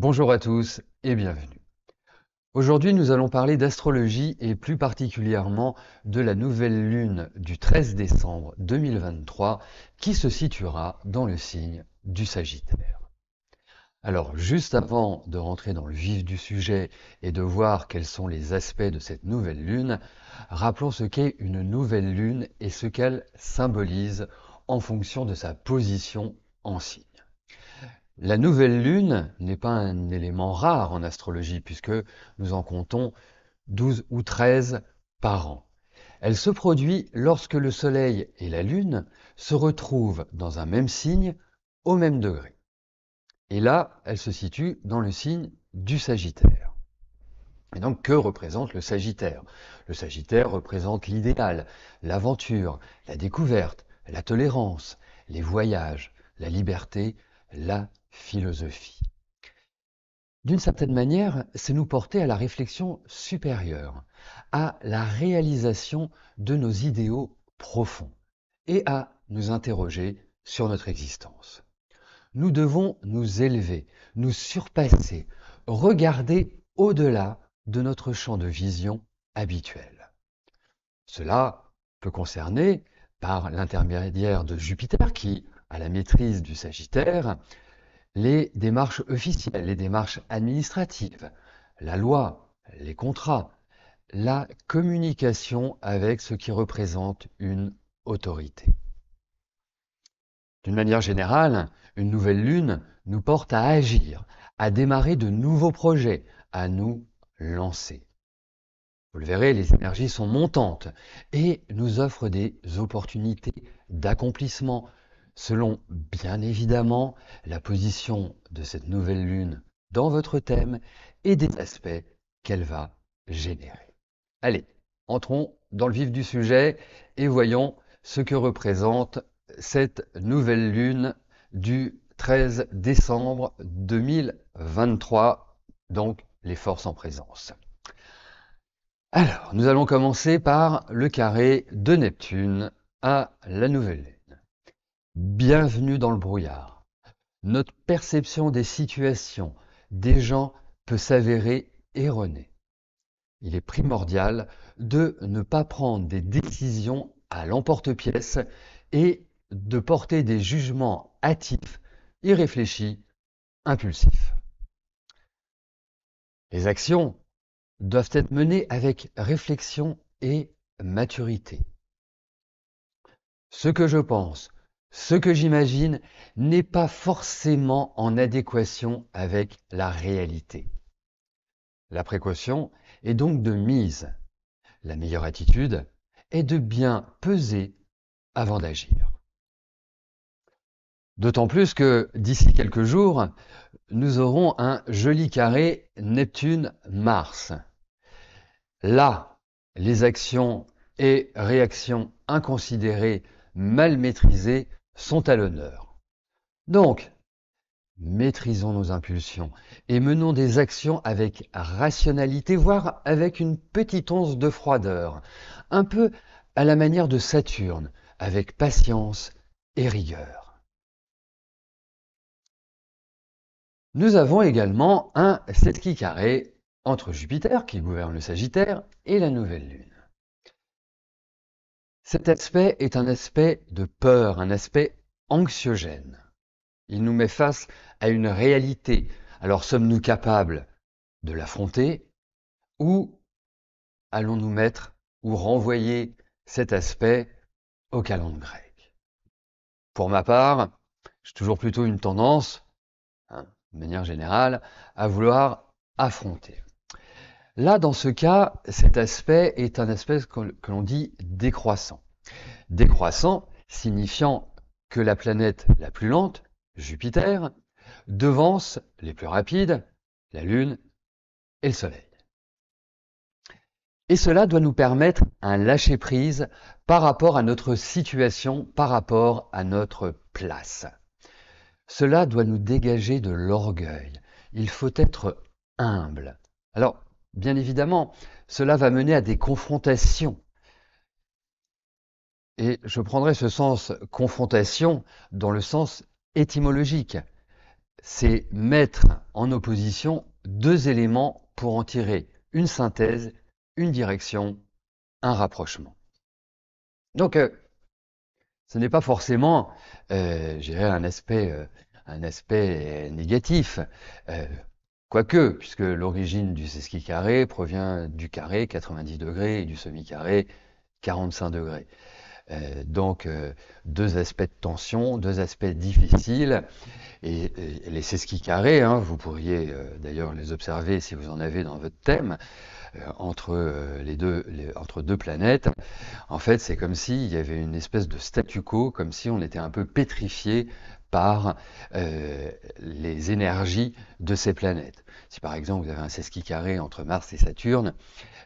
Bonjour à tous et bienvenue. Aujourd'hui, nous allons parler d'astrologie et plus particulièrement de la nouvelle lune du 13 décembre 2023 qui se situera dans le signe du Sagittaire. Alors, juste avant de rentrer dans le vif du sujet et de voir quels sont les aspects de cette nouvelle lune, rappelons ce qu'est une nouvelle lune et ce qu'elle symbolise en fonction de sa position en signe. La nouvelle lune n'est pas un élément rare en astrologie puisque nous en comptons 12 ou 13 par an. Elle se produit lorsque le Soleil et la Lune se retrouvent dans un même signe au même degré. Et là, elle se situe dans le signe du Sagittaire. Et donc, que représente le Sagittaire? Le Sagittaire représente l'idéal, l'aventure, la découverte, la tolérance, les voyages, la liberté, la philosophie. D'une certaine manière, c'est nous porter à la réflexion supérieure, à la réalisation de nos idéaux profonds et à nous interroger sur notre existence. Nous devons nous élever, nous surpasser, regarder au-delà de notre champ de vision habituel. Cela peut concerner, par l'intermédiaire de Jupiter qui a la maîtrise du Sagittaire, les démarches officielles, les démarches administratives, la loi, les contrats, la communication avec ce qui représente une autorité. D'une manière générale, une nouvelle lune nous porte à agir, à démarrer de nouveaux projets, à nous lancer. Vous le verrez, les énergies sont montantes et nous offrent des opportunités d'accomplissement selon bien évidemment la position de cette nouvelle lune dans votre thème et des aspects qu'elle va générer. Allez, entrons dans le vif du sujet et voyons ce que représente cette nouvelle lune du 13 décembre 2023, donc les forces en présence. Alors, nous allons commencer par le carré de Neptune à la nouvelle lune. Bienvenue dans le brouillard. Notre perception des situations, des gens peut s'avérer erronée. Il est primordial de ne pas prendre des décisions à l'emporte-pièce et de porter des jugements hâtifs, irréfléchis, impulsifs. Les actions doivent être menées avec réflexion et maturité. Ce que je pense, ce que j'imagine n'est pas forcément en adéquation avec la réalité. La précaution est donc de mise. La meilleure attitude est de bien peser avant d'agir. D'autant plus que d'ici quelques jours, nous aurons un joli carré Neptune-Mars. Là, les actions et réactions inconsidérées, mal maîtrisées, sont à l'honneur. Donc, maîtrisons nos impulsions et menons des actions avec rationalité, voire avec une petite once de froideur, un peu à la manière de Saturne, avec patience et rigueur. Nous avons également un septième carré entre Jupiter, qui gouverne le Sagittaire, et la nouvelle Lune. Cet aspect est un aspect de peur, un aspect anxiogène. Il nous met face à une réalité. Alors sommes-nous capables de l'affronter ou allons-nous mettre ou renvoyer cet aspect au calendrier grec? Pour ma part, j'ai toujours plutôt une tendance, de manière générale, à vouloir affronter. Là, dans ce cas, cet aspect est un aspect que l'on dit décroissant. Décroissant signifiant que la planète la plus lente, Jupiter, devance les plus rapides, la Lune et le Soleil. Et cela doit nous permettre un lâcher-prise par rapport à notre situation, par rapport à notre place. Cela doit nous dégager de l'orgueil. Il faut être humble. Alors, bien évidemment, cela va mener à des confrontations. Et je prendrai ce sens confrontation dans le sens étymologique. c'est mettre en opposition deux éléments pour en tirer une synthèse, une direction, un rapprochement. Donc, ce n'est pas forcément, je dirais, un aspect négatif. Euh, Quoique, puisque l'origine du sesqui carré provient du carré 90 degrés et du semi-carré 45 degrés. Donc, deux aspects de tension, deux aspects difficiles. Et les sesqui carrés, hein, vous pourriez d'ailleurs les observer si vous en avez dans votre thème, entre deux planètes. En fait, c'est comme s'il y avait une espèce de statu quo, comme si on était un peu pétrifié par les énergies de ces planètes. Si par exemple vous avez un sesqui carré entre Mars et Saturne,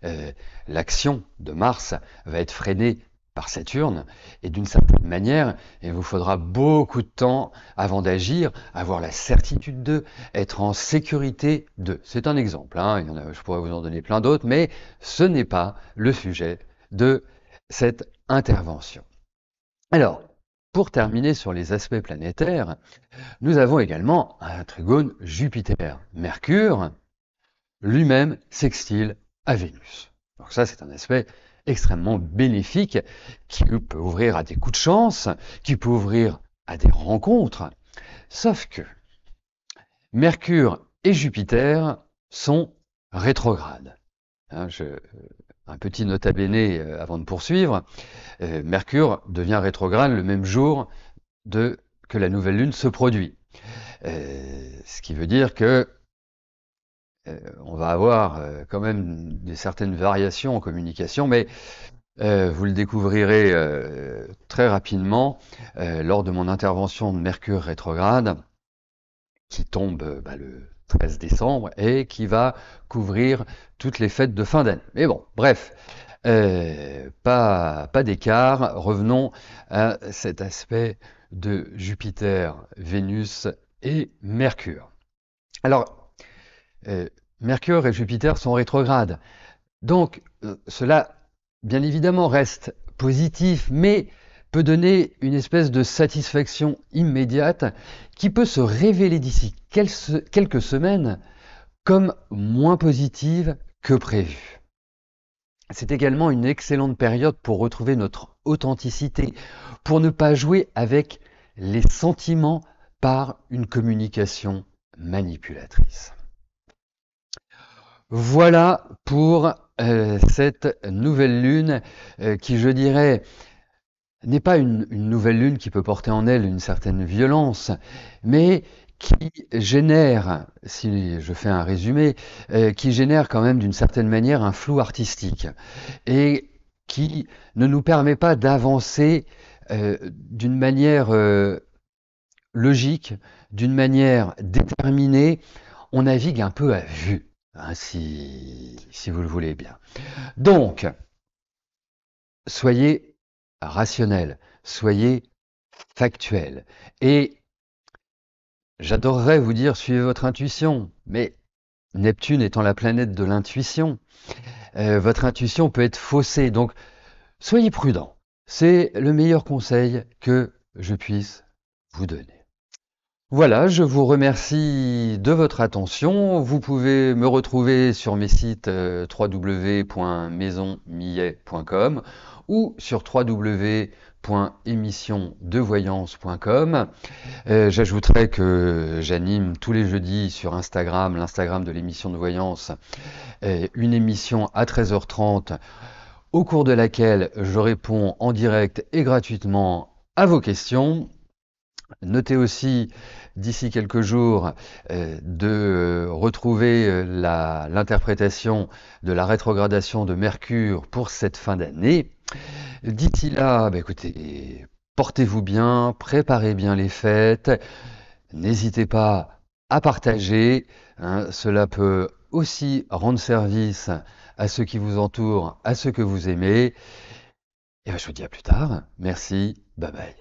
euh, l'action de Mars va être freinée par Saturne, et d'une certaine manière, il vous faudra beaucoup de temps avant d'agir, avoir la certitude de, être en sécurité de. C'est un exemple, hein, il y en a, je pourrais vous en donner plein d'autres, mais ce n'est pas le sujet de cette intervention. Alors, pour terminer sur les aspects planétaires, nous avons également un trigone Jupiter-Mercure, lui-même sextile à Vénus. Donc ça, c'est un aspect extrêmement bénéfique qui peut ouvrir à des coups de chance, qui peut ouvrir à des rencontres. Sauf que Mercure et Jupiter sont rétrogrades. Hein, un petit nota bene avant de poursuivre. Mercure devient rétrograde le même jour que la nouvelle lune se produit. Ce qui veut dire que on va avoir quand même certaines variations en communication, mais vous le découvrirez très rapidement lors de mon intervention de Mercure rétrograde, qui tombe le 13 décembre et qui va couvrir toutes les fêtes de fin d'année. Mais bon, bref, pas d'écart. Revenons à cet aspect de Jupiter, Vénus et Mercure. Alors, Mercure et Jupiter sont rétrogrades. Donc, cela, bien évidemment, reste positif, mais peut donner une espèce de satisfaction immédiate qui peut se révéler d'ici quelques semaines comme moins positive que prévu. C'est également une excellente période pour retrouver notre authenticité, pour ne pas jouer avec les sentiments par une communication manipulatrice. Voilà pour cette nouvelle lune qui, je dirais, n'est pas une nouvelle lune qui peut porter en elle une certaine violence, mais qui génère, si je fais un résumé, qui génère quand même d'une certaine manière un flou artistique et qui ne nous permet pas d'avancer d'une manière logique, d'une manière déterminée. On navigue un peu à vue, hein, si vous le voulez bien. Donc, soyez rationnel, soyez factuel. Et j'adorerais vous dire suivez votre intuition, mais Neptune étant la planète de l'intuition, votre intuition peut être faussée. Donc, soyez prudent. C'est le meilleur conseil que je puisse vous donner. Voilà, je vous remercie de votre attention. Vous pouvez me retrouver sur mes sites www.maisonmillet.com ou sur www.émissiondevoyance.com. J'ajouterai que j'anime tous les jeudis sur Instagram, l'Instagram de l'émission de voyance, une émission à 13h30 au cours de laquelle je réponds en direct et gratuitement à vos questions. Notez aussi d'ici quelques jours de retrouver l'interprétation de la rétrogradation de Mercure pour cette fin d'année. D'ici là, écoutez, portez-vous bien, préparez bien les fêtes, n'hésitez pas à partager, hein, cela peut aussi rendre service à ceux qui vous entourent, à ceux que vous aimez. Et je vous dis à plus tard, merci, bye bye.